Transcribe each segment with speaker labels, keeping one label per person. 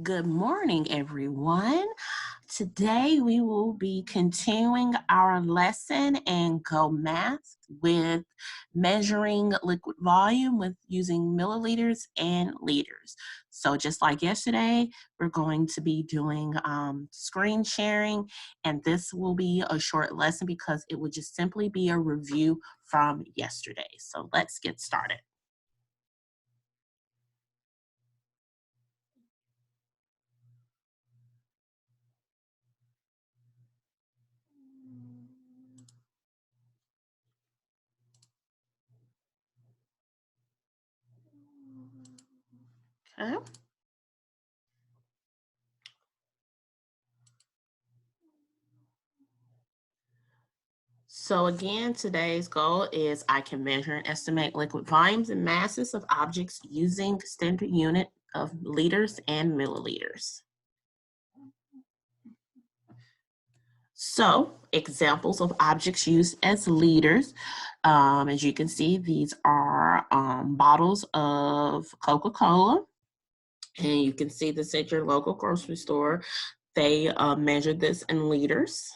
Speaker 1: Good morning, everyone. Today we will be continuing our lesson in Go Math with measuring liquid volume with using milliliters and liters. So just like yesterday, we're going to be doing screen sharing, and this will be a short lesson because it would just simply be a review from yesterday. So let's get started. Okay. So again, today's goal is I can measure and estimate liquid volumes and masses of objects using the standard unit of liters and milliliters. So examples of objects used as liters, as you can see, these are bottles of Coca-Cola, and you can see this at your local grocery store. They measure this in liters.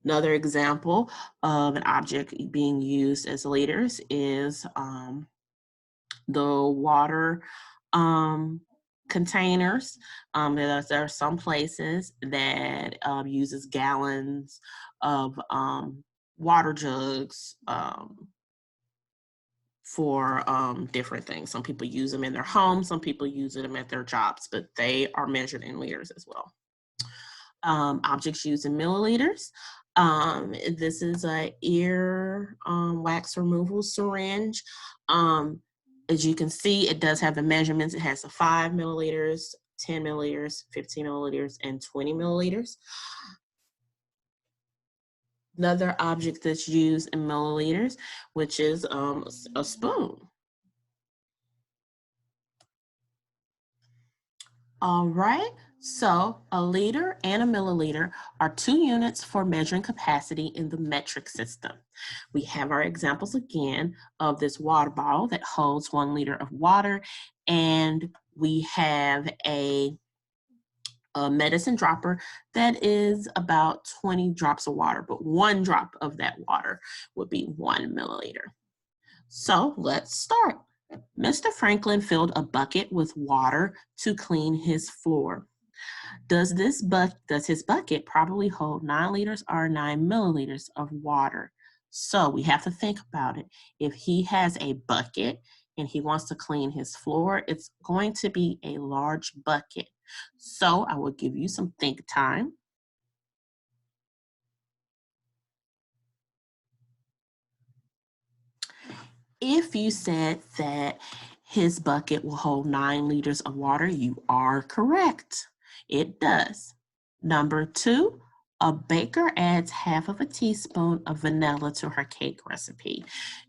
Speaker 1: Another example of an object being used as liters is the water containers. There are some places that uses gallons of water jugs for different things. Some people use them in their homes, some people use them at their jobs, but they are measured in liters as well. Objects used in milliliters. This is a ear wax removal syringe. As you can see, it does have the measurements. It has a 5 milliliters, 10 milliliters, 15 milliliters, and 20 milliliters. Another object that's used in milliliters, which is a spoon. All right, so a liter and a milliliter are 2 units for measuring capacity in the metric system. We have our examples again of this water bottle that holds 1 liter of water, and we have a medicine dropper that is about 20 drops of water, but 1 drop of that water would be 1 milliliter. So let's start. Mr. Franklin filled a bucket with water to clean his floor. Does his bucket probably hold 9 liters or 9 milliliters of water? So we have to think about it. If he has a bucket and he wants to clean his floor, it's going to be a large bucket. So I will give you some think time. If you said that his bucket will hold 9 liters of water, you are correct. It does. Number 2, a baker adds half of a teaspoon of vanilla to her cake recipe.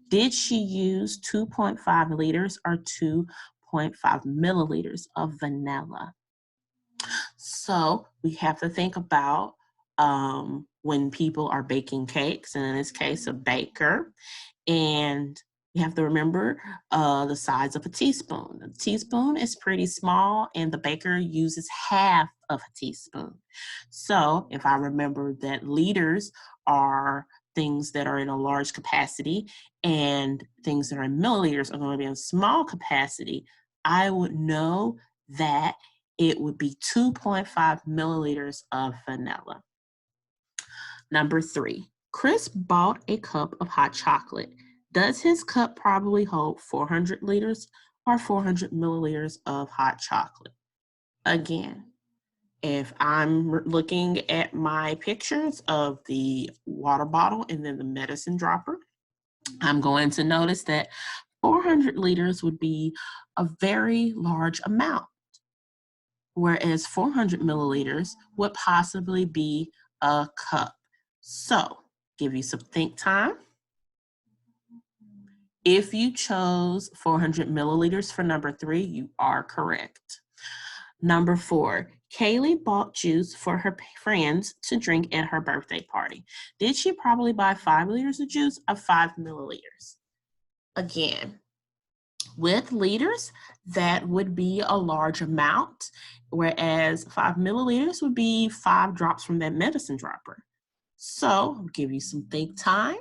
Speaker 1: Did she use 2.5 liters or 2.5 milliliters of vanilla? So we have to think about when people are baking cakes, and in this case, a baker. And you have to remember the size of a teaspoon. A teaspoon is pretty small, and the baker uses half of a teaspoon. So if I remember that liters are things that are in a large capacity and things that are in milliliters are going to be in small capacity, I would know that it would be 2.5 milliliters of vanilla. Number 3, Chris bought a cup of hot chocolate. Does his cup probably hold 400 liters or 400 milliliters of hot chocolate? Again, if I'm looking at my pictures of the water bottle and then the medicine dropper, I'm going to notice that 400 liters would be a very large amount, whereas 400 milliliters would possibly be a cup. So, give you some think time. If you chose 400 milliliters for number 3, you are correct. Number 4, Kaylee bought juice for her friends to drink at her birthday party. Did she probably buy 5 liters of juice or 5 milliliters? Again, With liters, that would be a large amount, whereas 5 milliliters would be 5 drops from that medicine dropper. So I'll give you some think time.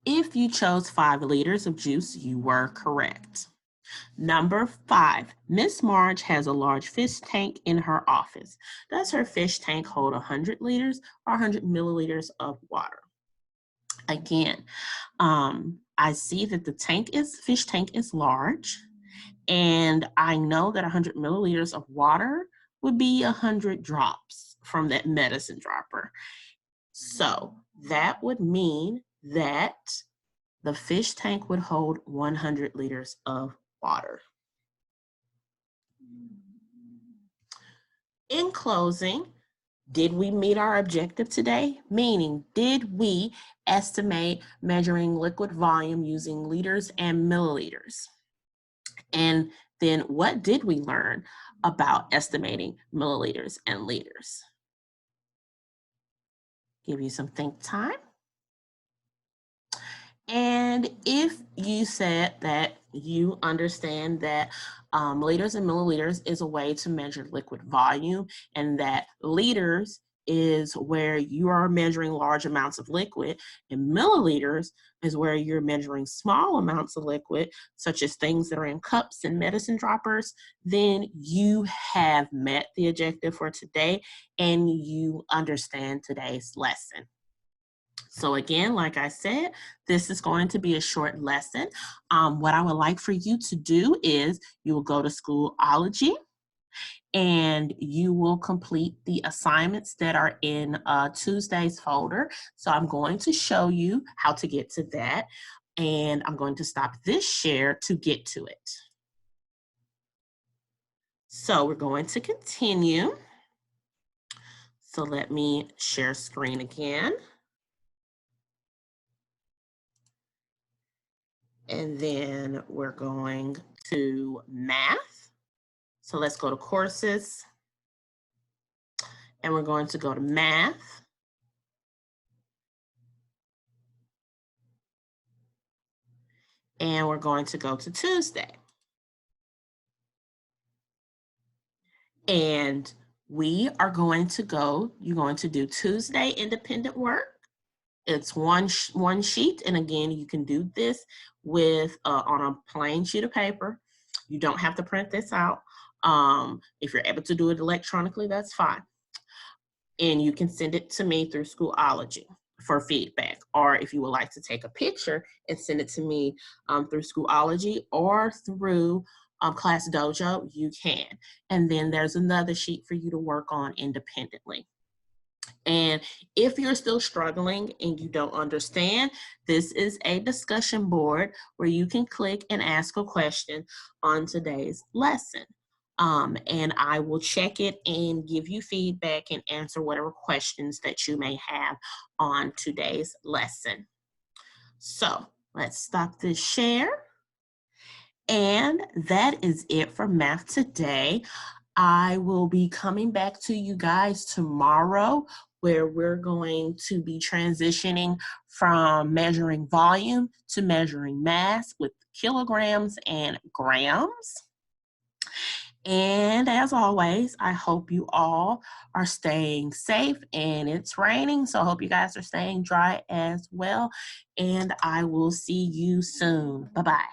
Speaker 1: If you chose 5 liters of juice, you were correct. Number 5, Miss Marge has a large fish tank in her office. Does her fish tank hold 100 liters or 100 milliliters of water? Again, I see that the fish tank is large, and I know that 100 milliliters of water would be 100 drops from that medicine dropper. So that would mean that the fish tank would hold 100 liters of water. In closing, did we meet our objective today? Meaning, did we estimate measuring liquid volume using liters and milliliters? And then what did we learn about estimating milliliters and liters? Give you some think time. And if you said that you understand that liters and milliliters is a way to measure liquid volume, and that liters is where you are measuring large amounts of liquid, and milliliters is where you're measuring small amounts of liquid, such as things that are in cups and medicine droppers, then you have met the objective for today and you understand today's lesson. So again, like I said, this is going to be a short lesson. What I would like for you to do is you will go to Schoolology and you will complete the assignments that are in Tuesday's folder. So I'm going to show you how to get to that, and I'm going to stop this share to get to it. So we're going to continue. So let me share screen again. And then we're going to math. So let's go to courses. And we're going to go to math. And we're going to go to Tuesday. And we are going to you're going to do Tuesday independent work. It's one sheet. And again, you can do this with on a plain sheet of paper. You don't have to print this out. If you're able to do it electronically, that's fine. And you can send it to me through Schoolology for feedback. Or if you would like to take a picture and send it to me through Schoolology or through Class Dojo, you can. And then there's another sheet for you to work on independently. And if you're still struggling and you don't understand, this is a discussion board where you can click and ask a question on today's lesson. And I will check it and give you feedback and answer whatever questions that you may have on today's lesson. So let's stop this share. And that is it for math today. I will be coming back to you guys tomorrow, where we're going to be transitioning from measuring volume to measuring mass with kilograms and grams. And as always, I hope you all are staying safe, and it's raining, so I hope you guys are staying dry as well. And I will see you soon. Bye-bye.